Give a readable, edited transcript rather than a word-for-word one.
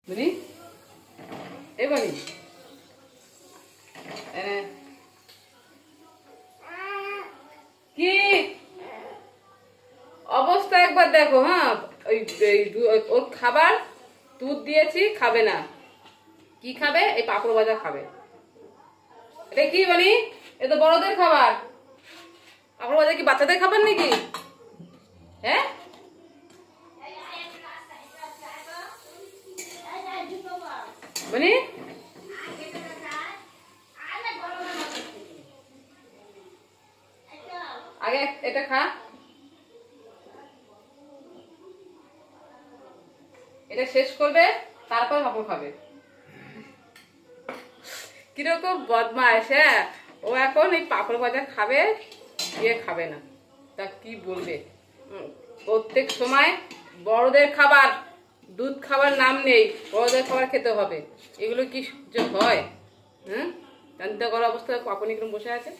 বনি এ বনি কি অবস্থা একবার দেখো। হ্যাঁ, ওর খাবার দুধ দিয়েছি, খাবে না। কি খাবে? এই পাঁপড় ভাজা খাবে। এটা কি বলি? এ তো বড়দের খাবার। পাঁপড় ভাজা কি বাচ্চাদের খাবার নাকি? হ্যাঁ, বনি আগে এটা খা, এটা শেষ করবে, তারপর পাঁপড় খাবে। কিরকম বদমাইশ! হ্যাঁ, ও এখন এই পাঁপড় ভাজা খাবে, ইয়ে খাবে না। তা কি বলবে? প্রত্যেক সময় বড়দের খাবার, দুধ খাবার নাম নেই, বড়দের খাবার খেতে হবে। এগুলো কি সহ্য হয়? হুম, চিন্তা করার অবস্থা, আপনি কিরকম বসে আছে।